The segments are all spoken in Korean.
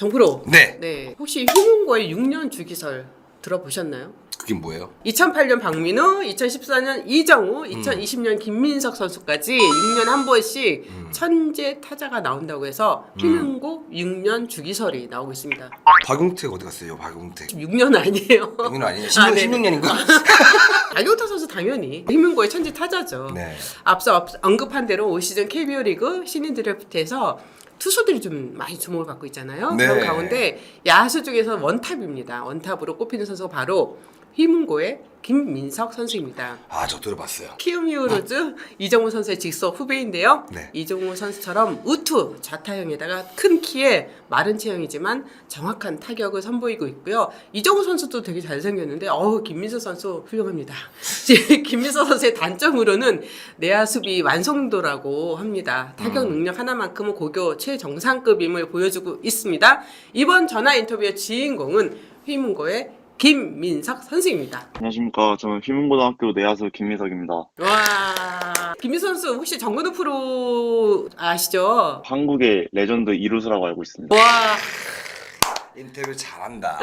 정프로. 네. 네. 혹시 휘문고의 6년 주기설 들어보셨나요? 그게 뭐예요? 2008년 박민우, 2014년 이정우, 2020년 김민석 선수까지 6년 한 번씩 천재 타자가 나온다고 해서 휘문고 6년 주기설이 나오고 있습니다. 박용택 어디 갔어요? 박용택. 6년 아니에요. 6년 아니에요? 아, 16년인가? 박용택 선수 당연히 휘문고의 천재 타자죠. 네. 앞서 언급한 대로 올 시즌 KBO 리그 신인 드래프트에서 투수들이 좀 많이 주목을 받고 있잖아요. 네. 그런 가운데 야수 중에서 원탑입니다. 원탑으로 꼽히는 선수가 바로 휘문고의 김민석 선수입니다. 아, 저 들어봤어요. 키움 히어로즈 이정우 선수의 직속 후배인데요. 네. 이정우 선수처럼 우투 좌타형에다가 큰 키에 마른 체형이지만 정확한 타격을 선보이고 있고요. 이정우 선수도 되게 잘생겼는데 김민석 선수 훌륭합니다. 김민석 선수의 단점으로는 내야 수비 완성도라고 합니다. 타격 능력 하나만큼은 고교 최정상급임을 보여주고 있습니다. 이번 전화 인터뷰의 주인공은 휘문고의 김민석 선수입니다. 안녕하십니까. 저는 휘문고등학교 내야수 김민석입니다. 와, 김민석 선수 혹시 정근우 프로 아시죠? 한국의 레전드 이루수라고 알고 있습니다. 와, 인터뷰 잘한다.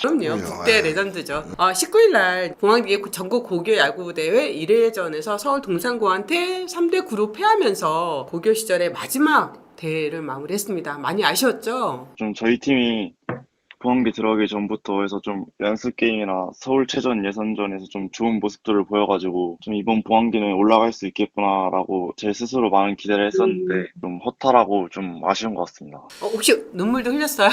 그럼요. 국대 레전드죠. 19일 날 공항리그 전국 고교 야구 대회 1회전에서 서울 동산고한테 3대 9로 패하면서 고교 시절의 마지막 대회를 마무리했습니다. 많이 아쉬웠죠? 좀 저희 팀이 공항기 들어가기 전부터 해서 좀 연습 게임이나 서울체전 예선전에서 좀 좋은 모습들을 보여가지고 좀 이번 봉황기는 올라갈 수 있겠구나라고 제 스스로 많은 기대를 했었는데 좀 허탈하고 좀 아쉬운 것 같습니다. 혹시 눈물도 흘렸어요?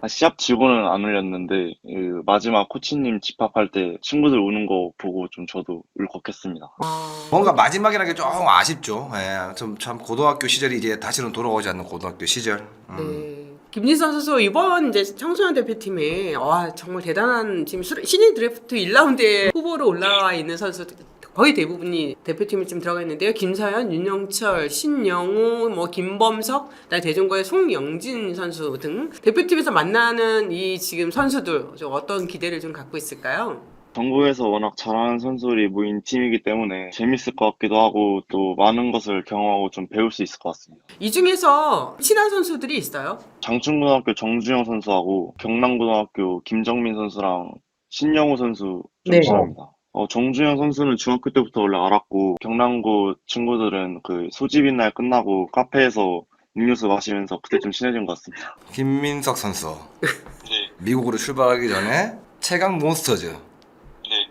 시합 지고는 안 흘렸는데 그 마지막 코치님 집합할 때 친구들 우는 거 보고 좀 저도 울컥했습니다. 뭔가 마지막이라는 게 조금 아쉽죠. 예, 참 고등학교 시절이 이제 다시는 돌아오지 않는 고등학교 시절. 네. 김민석 선수 이번 이제 청소년 대표팀에 정말 대단한 지금 신인 드래프트 1라운드에 후보로 올라와 있는 선수 거의 대부분이 대표팀에 지금 들어가 있는데요. 김서현, 윤영철, 신영우, 김범석, 대전고의 송영진 선수 등 대표팀에서 만나는 이 지금 선수들 좀 어떤 기대를 좀 갖고 있을까요? 전국에서 워낙 잘하는 선수들이 모인 팀이기 때문에 재밌을 것 같기도 하고 또 많은 것을 경험하고 좀 배울 수 있을 것 같습니다. 이 중에서 친한 선수들이 있어요? 장충고등학교 정주영 선수하고 경남고등학교 김정민 선수랑 신영호 선수 좀 친합니다. 정주영 선수는 중학교 때부터 원래 알았고 경남고 친구들은 그 소집인 날 끝나고 카페에서 음료수 마시면서 그때 좀 친해진 것 같습니다. 김민석 선수. 네. 미국으로 출발하기 전에 최강 몬스터즈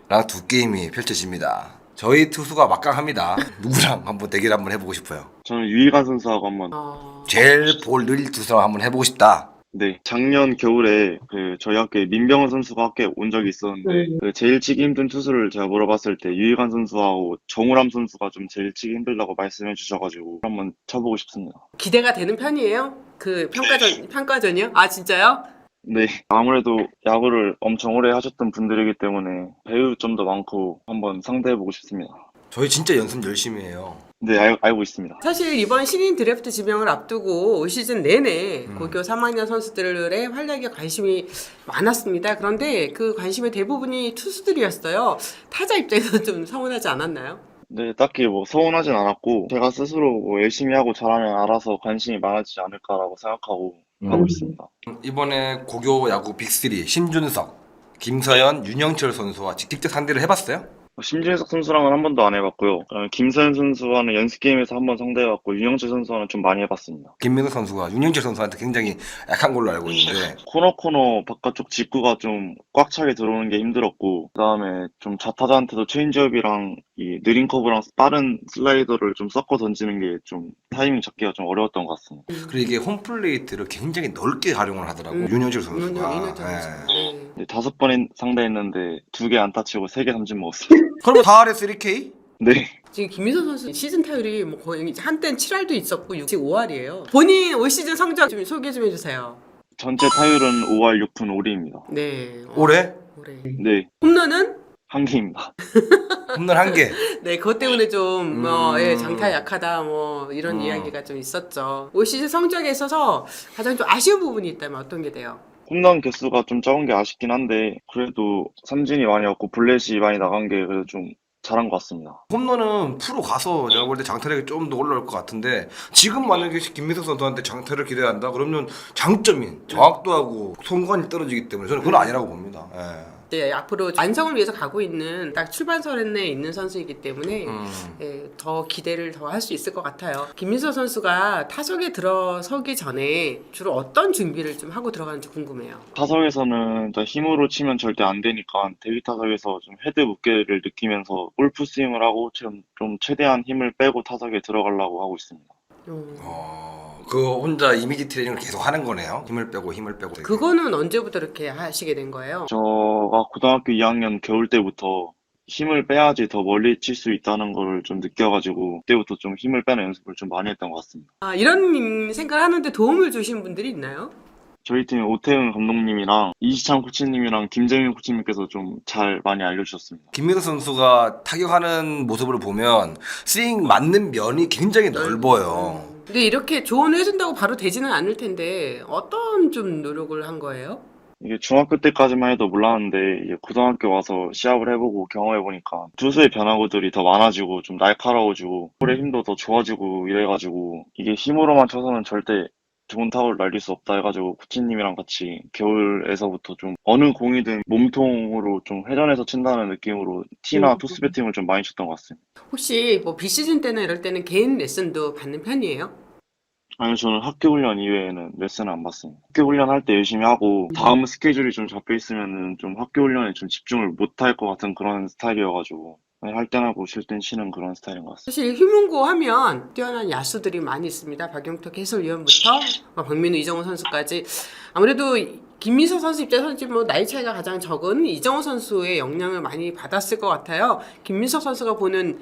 랑 두 게임이 펼쳐집니다. 저희 투수가 막강합니다. 누구랑 한번 대결 한번 해보고 싶어요. 저는 유희관 선수하고 한번 제일 볼 느릴 투수랑 한번 해보고 싶다. 네, 작년 겨울에 그 저희 학교에 민병헌 선수가 학교에 온 적이 있었는데 그 제일 치기 힘든 투수를 제가 물어봤을 때 유희관 선수하고 정우람 선수가 좀 제일 치기 힘들다고 말씀해 주셔가지고 한번 쳐보고 싶습니다. 기대가 되는 편이에요? 그 평가전이요? 아 진짜요? 네, 아무래도 야구를 엄청 오래 하셨던 분들이기 때문에 배울 점도 많고 한번 상대해보고 싶습니다. 저희 진짜 연습 열심히 해요. 네, 알고 있습니다. 사실 이번 신인 드래프트 지명을 앞두고 올 시즌 내내 고교 3학년 선수들의 활약에 관심이 많았습니다. 그런데 그 관심의 대부분이 투수들이었어요. 타자 입장에서 좀 서운하지 않았나요? 네, 딱히 뭐 서운하진 않았고 제가 스스로 뭐 열심히 하고 잘하면 알아서 관심이 많아지지 않을까라고 생각하고 하고 있습니다. 이번에 고교 야구 빅3 심준석, 김서현, 윤영철 선수와 직접 상대를 해봤어요? 심준석 선수랑은 한 번도 안 해봤고요. 김서현 선수와는 연습 게임에서 한 번 상대해봤고 윤영철 선수와는 좀 많이 해봤습니다. 김민석 선수가 윤영철 선수한테 굉장히 약한 걸로 알고 있는데 코너 바깥쪽 직구가 좀 꽉 차게 들어오는 게 힘들었고 그다음에 좀 좌타자한테도 체인지업이랑 이 느린 커브랑 빠른 슬라이더를 좀 섞어 던지는 게 좀 타이밍 잡기가 좀 어려웠던 것 같습니다. 그리고 이게 홈플레이트를 굉장히 넓게 활용을 하더라고 윤영철 선수가. 윤영철 선수. 네. 네, 5번 상대했는데 2개 안타 치고 3개 삼진 먹었습니다. 그러면 4할에 3K? 네. 지금 김민석 선수 시즌 타율이 뭐 거의 한때는 7할도 있었고 지금 5할이에요. 본인 올 시즌 성적 좀 소개 좀 해주세요. 전체 타율은 5할 6푼 5리입니다. 네. 올해? 올해. 네. 홈런은? 1개입니다. 홈런 1개. 네, 그것 때문에 좀 장타 약하다 이런 이야기가 좀 있었죠. 올 시즌 성적에 있어서 가장 좀 아쉬운 부분이 있다면 어떤 게 돼요? 홈런 개수가 좀 적은 게 아쉽긴 한데 그래도 삼진이 많이 없고 블렛이 많이 나간 게 그래도 좀 잘한 것 같습니다. 홈런은 프로 가서 제가 볼 때 장타력이 좀 더 올라올 것 같은데 지금 만약에 김민석 선수한테 장타를 기대한다 그러면 장점인 정확도하고 송구간이 떨어지기 때문에 저는 그건 아니라고 봅니다. 예. 네, 앞으로 완성을 위해서 가고 있는 딱 출발선에 있는 선수이기 때문에 예, 더 기대를 더 할 수 있을 것 같아요. 김민서 선수가 타석에 들어서기 전에 주로 어떤 준비를 좀 하고 들어가는지 궁금해요. 타석에서는 일단 힘으로 치면 절대 안 되니까 대기 타석에서 좀 헤드 무게를 느끼면서 골프 스윙을 하고 좀 최대한 힘을 빼고 타석에 들어가려고 하고 있습니다. 그 혼자 이미지 트레이닝을 계속 하는 거네요. 힘을 빼고 힘을 빼고. 그거는 언제부터 이렇게 하시게 된 거예요? 제가 고등학교 2학년 겨울 때부터 힘을 빼야지 더 멀리 칠 수 있다는 걸 좀 느껴가지고 그때부터 좀 힘을 빼는 연습을 좀 많이 했던 것 같습니다. 아, 이런 생각을 하는데 도움을 주신 분들이 있나요? 저희 팀 오태훈 감독님이랑 이시창 코치님이랑 김재민 코치님께서 좀 잘 많이 알려주셨습니다. 김민석 선수가 타격하는 모습을 보면 스윙 맞는 면이 굉장히 넓어요. 근데 이렇게 조언을 해준다고 바로 되지는 않을 텐데 어떤 좀 노력을 한 거예요? 이게 중학교 때까지만 해도 몰랐는데 이제 고등학교 와서 시합을 해보고 경험해보니까 투수의 변화구들이 더 많아지고 좀 날카로워지고 볼의 힘도 더 좋아지고 이래가지고 이게 힘으로만 쳐서는 절대 좋은 타구를 날릴 수 없다 해가지고 코치님이랑 같이 겨울에서부터 좀 어느 공이든 몸통으로 좀 회전해서 친다는 느낌으로 티나 토스 배팅을 좀 많이 쳤던 것 같습니다. 혹시 뭐 비시즌 때나 이럴 때는 개인 레슨도 받는 편이에요? 아니요, 저는 학교 훈련 이외에는 레슨을 안 받습니다. 학교 훈련 할 때 열심히 하고 다음 스케줄이 좀 잡혀 있으면은 좀 학교 훈련에 좀 집중을 못 할 것 같은 그런 스타일이어가지고 할 땐 하고 쉴 땐 쉬는 그런 스타일인 것 같습니다. 사실 휘문고 하면 뛰어난 야수들이 많이 있습니다. 박용택 해설위원부터 박민우, 이정우 선수까지. 아무래도 김민석 선수 입장에서는 뭐 나이 차이가 가장 적은 이정우 선수의 영향을 많이 받았을 것 같아요. 김민석 선수가 보는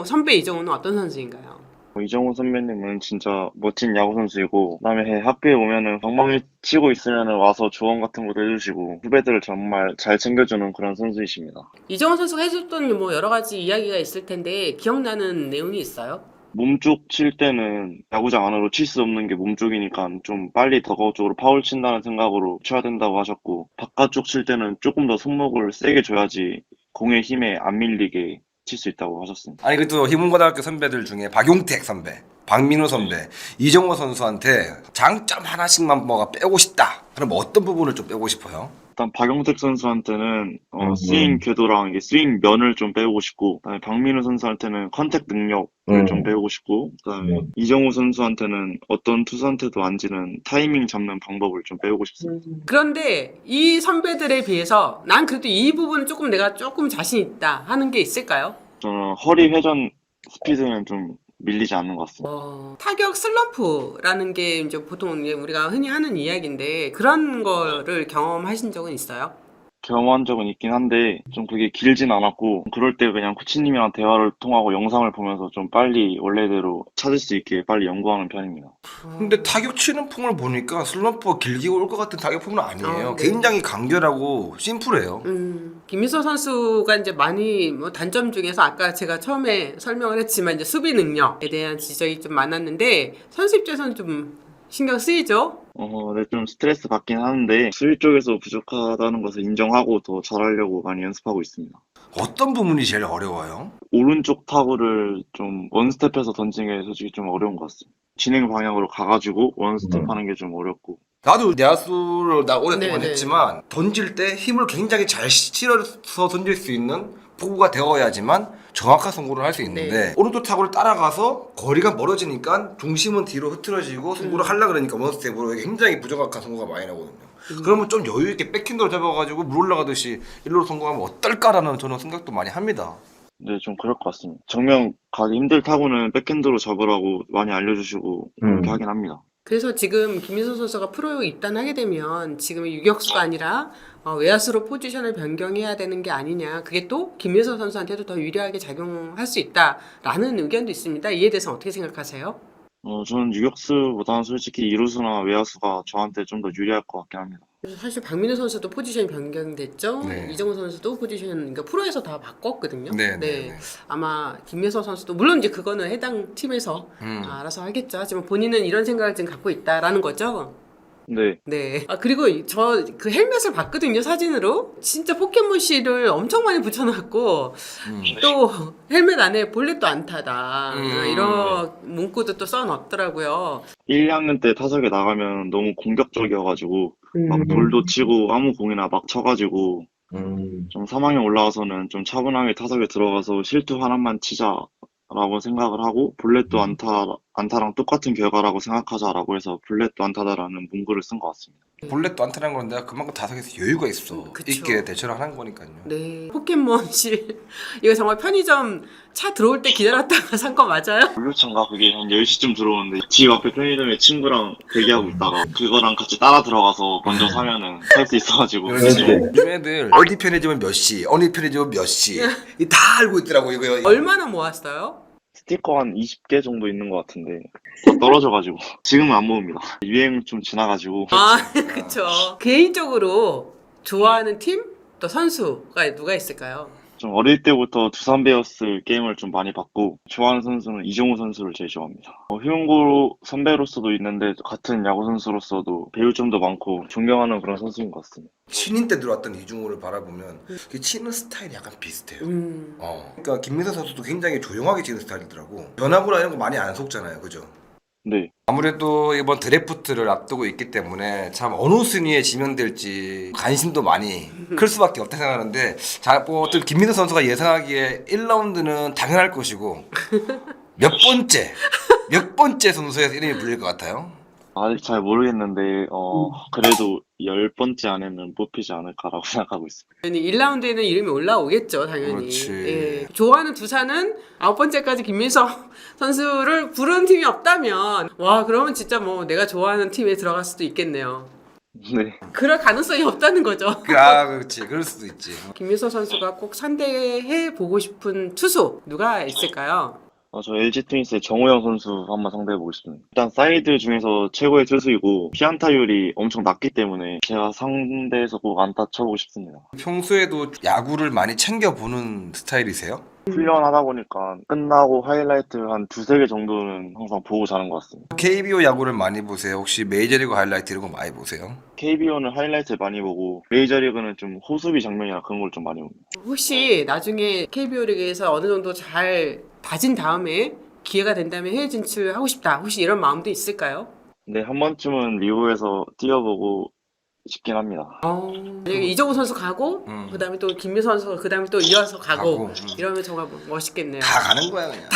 선배 이정우는 어떤 선수인가요? 이정우 선배님은 진짜 멋진 야구 선수이고 그다음에 학교에 오면은 방망이 치고 있으면은 와서 조언 같은 것도 해주시고 후배들을 정말 잘 챙겨주는 그런 선수이십니다. 이정우 선수가 해줬던 뭐 여러 가지 이야기가 있을 텐데 기억나는 내용이 있어요? 몸쪽 칠 때는 야구장 안으로 칠 수 없는 게 몸쪽이니까 좀 빨리 더가웃 쪽으로 파울 친다는 생각으로 쳐야 된다고 하셨고 바깥쪽 칠 때는 조금 더 손목을 세게 줘야지 공의 힘에 안 밀리게 칠 수 있다고 하셨습니다. 아니 그또 희문고등학교 선배들 중에 박용택 선배, 박민우 선배, 이정호 선수한테 장점 하나씩만 뭐가 빼고 싶다. 그럼 어떤 부분을 좀 빼고 싶어요? 일단 박용택 선수한테는 스윙 궤도랑 이게 스윙 면을 좀 배우고 싶고 그다음에 박민우 선수한테는 컨택 능력을 좀 배우고 싶고 그다음에 이정우 선수한테는 어떤 투수한테도 안 지는 타이밍 잡는 방법을 좀 배우고 싶습니다. 그런데 이 선배들에 비해서 난 그래도 이 부분은 내가 조금 자신 있다 하는 게 있을까요? 저는 허리 회전 스피드는 좀 밀리지 않는 것 같습니다. 타격 슬럼프라는 게 이제 보통 이제 우리가 흔히 하는 이야기인데 그런 거를 경험하신 적은 있어요? 경험한 적은 있긴 한데 좀 그게 길진 않았고 그럴 때 그냥 코치님이랑 대화를 통하고 영상을 보면서 좀 빨리 원래대로 찾을 수 있게 빨리 연구하는 편입니다. 근데 타격 치는 폼을 보니까 슬럼프가 길게 올 것 같은 타격 폼은 아니에요. 네. 굉장히 간결하고 심플해요. 김민서 선수가 이제 많이 뭐 단점 중에서 아까 제가 처음에 설명을 했지만 이제 수비 능력에 대한 지적이 좀 많았는데 선수 입장에서는 좀 신경 쓰이죠? 네, 좀 스트레스 받긴 하는데 수비 쪽에서 부족하다는 것을 인정하고 더 잘하려고 많이 연습하고 있습니다. 어떤 부분이 제일 어려워요? 오른쪽 타구를 좀 원스텝해서 던지는 게 솔직히 좀 어려운 것 같습니다. 진행 방향으로 가가지고 원스텝 하는 게 좀 어렵고 나도 야수를 나 오랫동안 네네. 했지만 던질 때 힘을 굉장히 잘 실어서 던질 수 있는 포구가 되어야지만 정확한 송구를 할 수 있는데 네. 오른쪽 타구를 따라가서 거리가 멀어지니까 중심은 뒤로 흐트러지고 송구를 하려고 그러니까 원스텝으로 굉장히 부정확한 송구가 많이 나거든요. 그러면 좀 여유 있게 백핸드로 잡아가지고 물 올라가듯이 일로 송구하면 어떨까라는 저는 생각도 많이 합니다. 네, 좀 그럴 것 같습니다. 정면 가기 힘들 타구는 백핸드로 잡으라고 많이 알려주시고 그렇게 하긴 합니다. 그래서 지금 김민서 선수가 프로에 입단하게 되면 지금 유격수가 아니라 외야수로 포지션을 변경해야 되는 게 아니냐. 그게 또 김민서 선수한테도 더 유리하게 작용할 수 있다라는 의견도 있습니다. 이에 대해서 어떻게 생각하세요? 저는 유격수보다는 솔직히 이루수나 외야수가 저한테 좀 더 유리할 것 같긴 합니다. 그래서 사실 박민우 선수도 포지션이 변경됐죠. 네. 이정우 선수도 포지션, 그러니까 프로에서 다 바꿨거든요. 네. 아마 김민서 선수도 물론 이제 그거는 해당 팀에서 알아서 하겠죠. 하지만 본인은 이런 생각을 지금 갖고 있다라는 거죠. 네. 네. 아, 그리고 저 그 헬멧을 봤거든요, 사진으로. 진짜 포켓몬실을 엄청 많이 붙여놨고, 또 헬멧 안에 볼넷도 안타다. 이런 문구도 또 써놨더라고요. 1, 2학년 때 타석에 나가면 너무 공격적이어가지고 막 돌도 치고 아무 공이나 막 쳐가지고 좀 3학년 올라와서는 좀 차분하게 타석에 들어가서 실투 하나만 치자라고 생각을 하고 볼넷도 안타랑 똑같은 결과라고 생각하자라고 해서 볼넷도 안타다라는 문구를 쓴 것 같습니다. 볼넷도 안 타는 건 내가 그만큼 다석에서 여유가 있어. 그쵸. 있게 대처를 하는 거니까요. 네. 포켓몬실. 이거 정말 편의점 차 들어올 때 기다렸다가 산 거 맞아요? 물류차인가 그게 한 10시쯤 들어오는데 집 앞에 편의점에 친구랑 대기하고 있다가 그거랑 같이 따라 들어가서 먼저 사면은 살 수 있어가지고 그렇지. 요즘 애들 어디 편의점은 몇 시, 어느 편의점은 몇 시. 이 다 알고 있더라고 이거. 얼마나 모았어요? 스티커 한 20개 정도 있는 것 같은데 다 떨어져가지고 지금은 안 모읍니다. 유행 좀 지나가지고 아, 그쵸. 개인적으로 좋아하는 팀? 또 선수가 누가 있을까요? 좀 어릴 때부터 두산 베어스 게임을 좀 많이 봤고 좋아하는 선수는 이정우 선수를 제일 좋아합니다. 휴용고 선배로서도 있는데 같은 야구 선수로서도 배울 점도 많고 존경하는 그런 선수인 것 같습니다. 신인 때 들어왔던 이중호를 바라보면 그 치는 스타일이 약간 비슷해요. 그러니까 김민서 선수도 굉장히 조용하게 치는 스타일이더라고. 변화구나 이런 거 많이 안 속잖아요, 그죠? 네. 아무래도 이번 드래프트를 앞두고 있기 때문에 참 어느 순위에 지명될지 관심도 많이 클 수밖에 없다 생각하는데 자, 뭐 어떤 김민호 선수가 예상하기에 1라운드는 당연할 것이고 몇 번째 선수에서 이름이 불릴 것 같아요? 아직 잘 모르겠는데 그래도 10번째 안에는 뽑히지 않을까라고 생각하고 있습니다. 당연히 1라운드에는 이름이 올라오겠죠, 당연히. 그렇지. 예. 좋아하는 두산은 9번째까지 김민석 선수를 부른 팀이 없다면, 와, 그러면 진짜 뭐 내가 좋아하는 팀에 들어갈 수도 있겠네요. 네. 그럴 가능성이 없다는 거죠. 그렇지. 그럴 수도 있지. 김민석 선수가 꼭 상대해 보고 싶은 투수 누가 있을까요? 저 LG 트윈스의 정우영 선수 한번 상대해보고 싶습니다. 일단 사이드 중에서 최고의 투수이고 피안타율이 엄청 낮기 때문에 제가 상대에서 꼭 안타 쳐보고 싶습니다. 평소에도 야구를 많이 챙겨보는 스타일이세요? 훈련하다 보니까 끝나고 하이라이트 한 두세 개 정도는 항상 보고 자는 것 같습니다. KBO 야구를 많이 보세요? 혹시 메이저리그 하이라이트 이런 거 많이 보세요? KBO는 하이라이트 많이 보고 메이저리그는 좀 호수비 장면이나 그런 걸 좀 많이 봅니다. 혹시 나중에 KBO 리그에서 어느 정도 잘 다진 다음에 기회가 된다면 해외 진출하고 싶다. 혹시 이런 마음도 있을까요? 근데 한 번쯤은 리그에서 뛰어보고 싶긴 합니다. 만약에 이정우 선수 가고 그다음에 또 김민수 선수가 그다음에 또 이어서 가고. 가고. 이러면 정말 멋있겠네요. 다 가는 거야 그냥.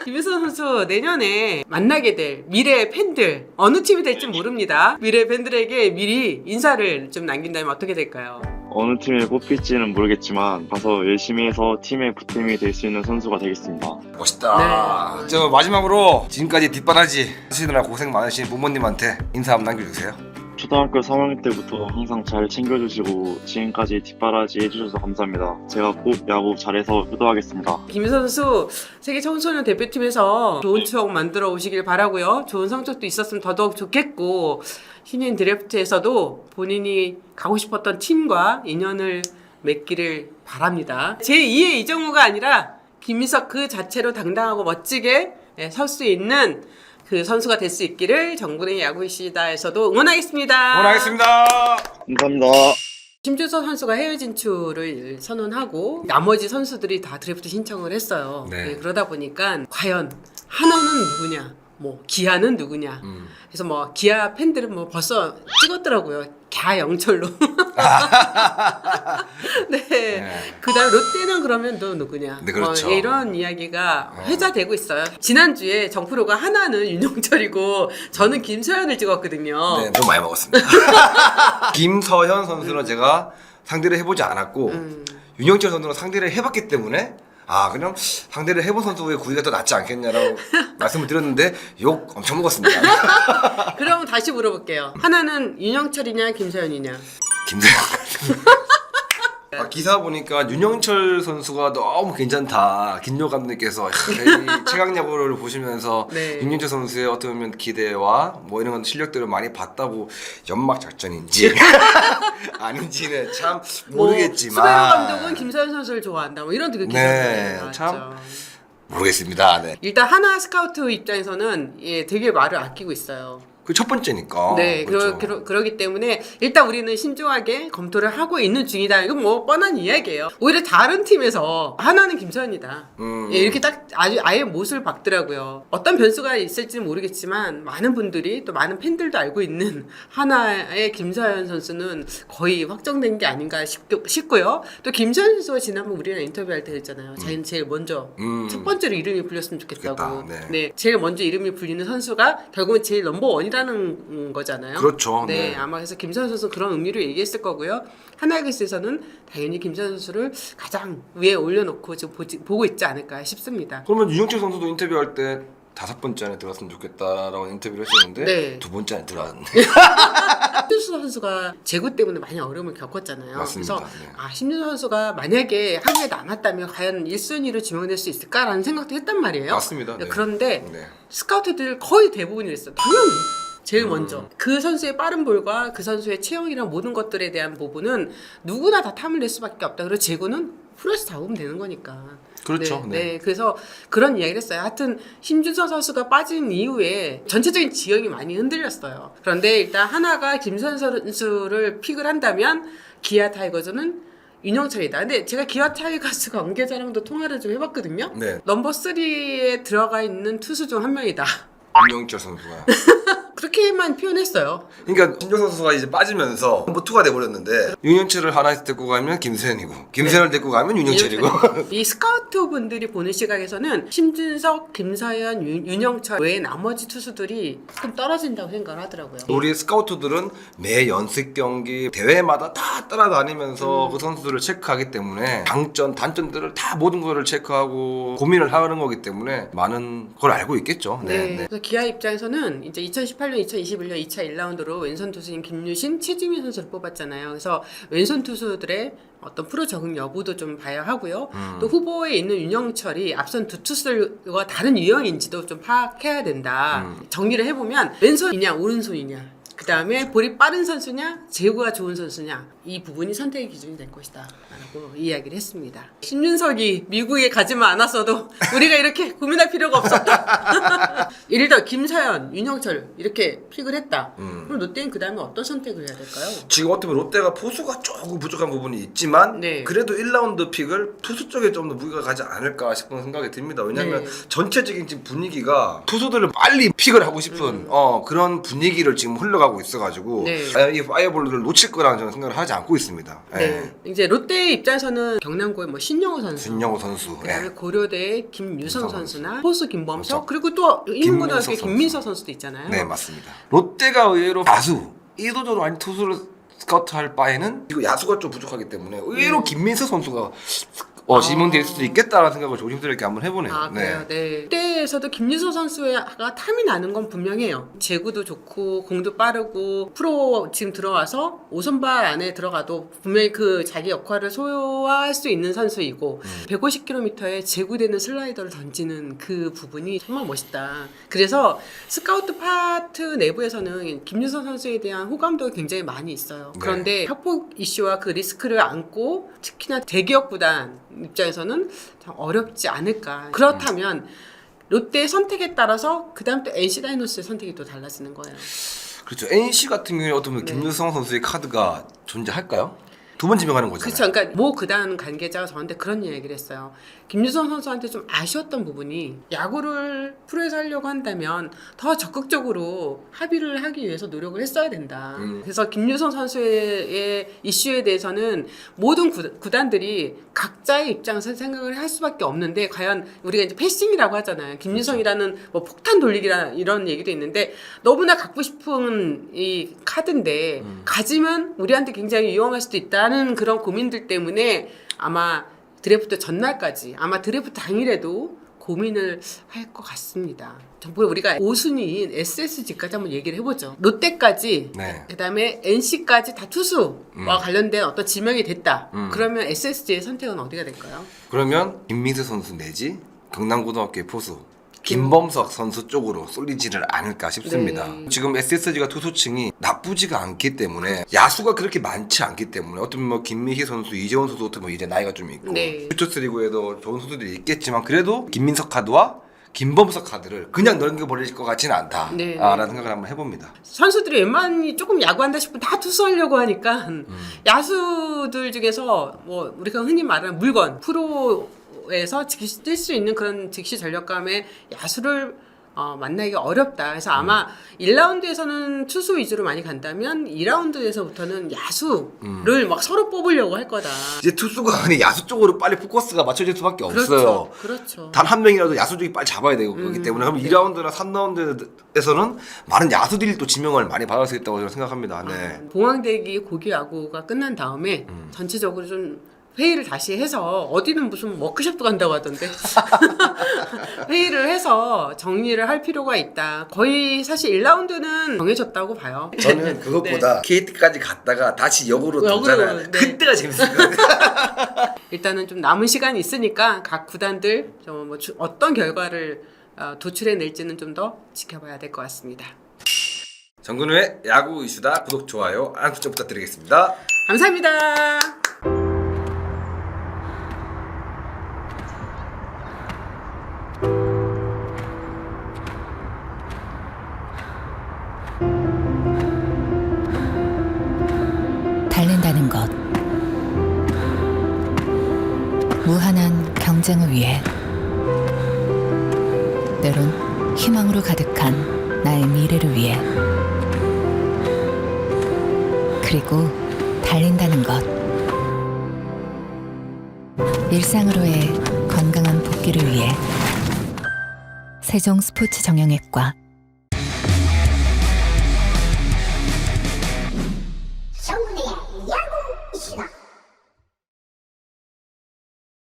김민수 선수 내년에 만나게 될 미래의 팬들 어느 팀이 될지 모릅니다. 미래의 팬들에게 미리 인사를 좀 남긴다면 어떻게 될까요? 어느 팀에 뽑힐지는 모르겠지만 가서 열심히 해서 팀의 보탬이 될 수 있는 선수가 되겠습니다. 멋있다. 네. 저 마지막으로 지금까지 뒷바라지 하시느라 고생 많으신 부모님한테 인사 한번 남겨주세요. 초등학교 3학년 때부터 항상 잘 챙겨주시고 지금까지 뒷바라지 해주셔서 감사합니다. 제가 꼭 야구 잘해서 효도하겠습니다. 김민수 선수 세계 청소년 대표팀에서 좋은 추억 만들어 오시길 바라고요. 좋은 성적도 있었으면 더더욱 좋겠고 신인 드래프트에서도 본인이 가고 싶었던 팀과 인연을 맺기를 바랍니다. 제2의 이정우가 아니라 김민석 그 자체로 당당하고 멋지게 설 수 있는 그 선수가 될 수 있기를 정군의 야구이시다에서도 응원하겠습니다. 응원하겠습니다. 감사합니다. 김준서 선수가 해외 진출을 선언하고 나머지 선수들이 다 드래프트 신청을 했어요. 네. 그러다 보니까 과연 한원은 누구냐, 뭐 기아는 누구냐. 그래서 뭐 기아 팬들은 뭐 벌써 찍었더라고요. 갸영철로. 네. 그다음 롯데는 그러면 또 누구냐. 네, 그렇죠. 이런 이야기가 회자되고 있어요. 지난주에 정프로가 하나는 윤용철이고 저는 김서현을 찍었거든요. 네, 너무 많이 먹었습니다. 김서현 선수는 제가 상대를 해보지 않았고 윤영철 선수는 상대를 해봤기 때문에 그냥 상대를 해본 선수의 구위가 더 낫지 않겠냐라고 말씀을 드렸는데 욕 엄청 먹었습니다. 그럼 다시 물어볼게요. 하나는 윤영철이냐 김서현이냐? 김서현. 기사 보니까 윤영철 선수가 너무 괜찮다. 김효 감독님께서 이 최강야구를 보시면서 네. 윤영철 선수의 어떻게 보면 기대와 뭐 이런 실력들을 많이 봤다고 연막 작전인지 아닌지는 참 모르겠지만 수배로 감독은 김서현 선수를 좋아한다. 뭐 이런 기사가 네, 나왔죠. 참 모르겠습니다. 네. 일단 하나 스카우트 입장에서는 되게 말을 아끼고 있어요. 그 첫 번째니까. 네, 그렇죠. 그러기 때문에 일단 우리는 신중하게 검토를 하고 있는 중이다. 이건 뭐 뻔한 이야기예요. 오히려 다른 팀에서 하나는 김서현이다. 예, 이렇게 딱 아예 못을 박더라고요. 어떤 변수가 있을지는 모르겠지만 많은 분들이 또 많은 팬들도 알고 있는 하나의 김서현 선수는 거의 확정된 게 아닌가 싶고요. 또 김서현 선수가 지난번 우리랑 인터뷰할 때 했잖아요. 자기는 제일 먼저 첫 번째로 이름이 불렸으면 좋겠다고. 좋겠다. 네, 제일 먼저 이름이 불리는 선수가 결국은 제일 넘버 원이라는 거잖아요. 그렇죠. 네, 네. 아마 그래서 김서현 선수 그런 의미로 얘기했을 거고요. 하나이글스에서는 당연히 김서현 선수를 가장 위에 올려놓고 지금 보고 있지 않을까 싶습니다. 그러면 윤영철 선수도 인터뷰할 때 5번째 안에 들어갔으면 좋겠다라고 인터뷰를 했었는데 네. 2번째 안에 들어갔네. 신준수 선수가 재구 때문에 많이 어려움을 겪었잖아요. 맞습니다. 그래서 네. 신준수 선수가 만약에 한국에 남았다면 과연 1순위로 지명될 수 있을까라는 생각도 했단 말이에요. 맞습니다. 네. 그런데 네. 스카우트들 거의 대부분이 그랬어요. 당연히 제일 먼저 그 선수의 빠른 볼과 그 선수의 체형이랑 모든 것들에 대한 부분은 누구나 다 탐을 낼 수밖에 없다. 그리고 재구는 프로에서 잡으면 되는 거니까. 그렇죠. 네, 네. 네. 그래서 그런 이야기를 했어요. 하여튼 심준서 선수가 빠진 이후에 전체적인 지형이 많이 흔들렸어요. 그런데 일단 하나가 김선 선수를 픽을 한다면 기아 타이거즈는 윤영철이다. 근데 제가 기아 타이거즈 관계자랑도 통화를 좀 해봤거든요. 네. 넘버 3에 들어가 있는 투수 중 한 명이다. 윤영철 선수가. 그렇게만 표현했어요. 그러니까 신정 선수가 이제 빠지면서 넘버 2가 돼버렸는데 윤영철을 하나에서 데리고 가면 김세현이고 김세현을 데리고 가면 윤영철이고. 이 스카우트 분들이 보는 시각에서는 심준석, 김서현, 윤영철 외에 나머지 투수들이 좀 떨어진다고 생각을 하더라고요. 우리 스카우트들은 매 연습 경기 대회마다 다 따라다니면서 그 선수들을 체크하기 때문에 장점, 단점들을 다 모든 거를 체크하고 고민을 하는 거기 때문에 많은 걸 알고 있겠죠. 네. 그래서 기아 입장에서는 이제 2018년, 2021년 2차 1라운드로 왼손 투수인 김유신, 최지민 선수를 뽑았잖아요. 그래서 왼손 투수들의 어떤 프로 적응 여부도 좀 봐야 하고요. 또 후보에 있는 윤영철이 앞선 두 투수들과 다른 유형인지도 좀 파악해야 된다. 정리를 해보면 왼손이냐 오른손이냐, 그 다음에 볼이 빠른 선수냐 제구가 좋은 선수냐, 이 부분이 선택의 기준이 될 것이다 라고 이야기를 했습니다. 신윤석이 미국에 가지만 않았어도 우리가 이렇게 고민할 필요가 없었다. 예를 들어 김서현, 윤영철 이렇게 픽을 했다. 그럼 롯데는 그 다음에 어떤 선택을 해야 될까요? 지금 어떻게 보면 롯데가 포수가 조금 부족한 부분이 있지만 네. 그래도 1라운드 픽을 투수 쪽에 좀 더 무게가 가지 않을까 싶은 생각이 듭니다. 왜냐하면 네. 전체적인 지금 분위기가 투수들을 빨리 픽을 하고 싶은 그런 분위기를 지금 흘러가고 있어가지고 네. 과연 이 파이어볼을 놓칠 거라는 저는 생각을 하지 않고 있습니다. 네. 이제 롯데 입장에서는 경남고의 뭐 신영호 선수, 신영호 선수, 그다음에 고려대의 김유성 유성 선수나 호수 김범석, 그렇죠. 그리고 또 인문고등학교의 김민석 김민서 선수도 있잖아요. 네, 맞습니다. 롯데가 의외로 다수 이도저도 아닌 투수를 스카우트할 바에는 이거 야수가 좀 부족하기 때문에 의외로 김민석 선수가 지명될 수도 있겠다라는 생각을 조심스럽게 한번 해보네요. 아, 그래요? 네. 롯데에서도 김유서 선수가 탐이 나는 건 분명해요. 제구도 좋고 공도 빠르고 프로 지금 들어와서 5선발 안에 들어가도 분명히 그 자기 역할을 소화할 수 있는 선수이고 150km에 제구되는 슬라이더를 던지는 그 부분이 정말 멋있다. 그래서 스카우트 파트 내부에서는 김유서 선수에 대한 호감도가 굉장히 많이 있어요. 네. 그런데 학폭 이슈와 그 리스크를 안고 특히나 대기업 구단 입장에서는 참 어렵지 않을까. 그렇다면 롯데의 선택에 따라서 그 다음 또 NC 다이노스의 선택이 또 달라지는 거예요. 그렇죠. NC 같은 경우에 어떻게 보면 김유성 선수의 카드가 존재할까요? 두 번 지명하는 거잖아요. 그렇죠. 그러니까 모 구단 관계자가 저한테 그런 이야기를 했어요. 김유성 선수한테 좀 아쉬웠던 부분이 야구를 프로에서 하려고 한다면 더 적극적으로 합의를 하기 위해서 노력을 했어야 된다. 그래서 김유성 선수의 이슈에 대해서는 모든 구단들이 각자의 입장에서 생각을 할 수밖에 없는데 과연 우리가 이제 패싱이라고 하잖아요. 김유성이라는 뭐 폭탄 돌리기라 이런 얘기도 있는데 너무나 갖고 싶은 이 카드인데 가지면 우리한테 굉장히 위험할 수도 있다는 그런 고민들 때문에 아마 드래프트 전날까지 아마 드래프트 당일에도 고민을 할 것 같습니다. 정말 우리가 5순위인 SSG까지 한번 얘기를 해보죠. 롯데까지, 네. 그다음에 NC까지 다 투수와 관련된 어떤 지명이 됐다. 그러면 SSG의 선택은 어디가 될까요? 그러면 김민수 선수 내지 경남고등학교의 포수 김범석 선수 쪽으로 쏠리지를 않을까 싶습니다. 네. 지금 SSG가 투수층이 나쁘지가 않기 때문에 야수가 그렇게 많지 않기 때문에 어떤 뭐 김미희 선수, 이재원 선수 같은 뭐 이제 나이가 좀 있고 네. 퓨처스 리그에도 좋은 선수들이 있겠지만 그래도 김민석 카드와 김범석 카드를 그냥 넘겨버릴 것 같지는 않다. 네. 라는 생각을 한번 해봅니다. 선수들이 웬만히 조금 야구한다 싶으면 다 투수하려고 하니까 야수들 중에서 뭐 우리가 흔히 말하는 물건 프로에서 즉시 뛸 수 있는 그런 즉시 전력감의 야수를 만나기가 어렵다. 그래서 아마 1라운드에서는 투수 위주로 많이 간다면 2라운드에서부터는 야수를 막 서로 뽑으려고 할 거다. 이제 투수가 아니 야수 쪽으로 빨리 포커스가 맞춰질 수밖에 없어요. 그렇죠. 단 한 명이라도 야수 쪽이 빨리 잡아야 되고 그렇기 때문에 그럼 2라운드나 3라운드에서는 많은 야수들이 또 지명을 많이 받을 수 있다고 저는 생각합니다. 네. 봉황대기 고교 야구가 끝난 다음에 전체적으로 좀 회의를 다시 해서 어디는 무슨 워크숍도 간다고 하던데 회의를 해서 정리를 할 필요가 있다. 거의 사실 1라운드는 정해졌다고 봐요. 저는 그것보다 KT까지 갔다가 다시 역으로 도전하는 네. 그때가 재밌을 것 같아요. 일단은 좀 남은 시간이 있으니까 각 구단들 좀 뭐 어떤 결과를 도출해낼지는 좀 더 지켜봐야 될 것 같습니다. 정근우의 야구 이슈다. 구독, 좋아요, 알람 설정 부탁드리겠습니다. 감사합니다. 달린다는 것, 무한한 경쟁을 위해, 때론 희망으로 가득한 나의 미래를 위해, 그리고 달린다는 것, 일상으로의 건강한 복귀를 위해 세종 스포츠 정형외과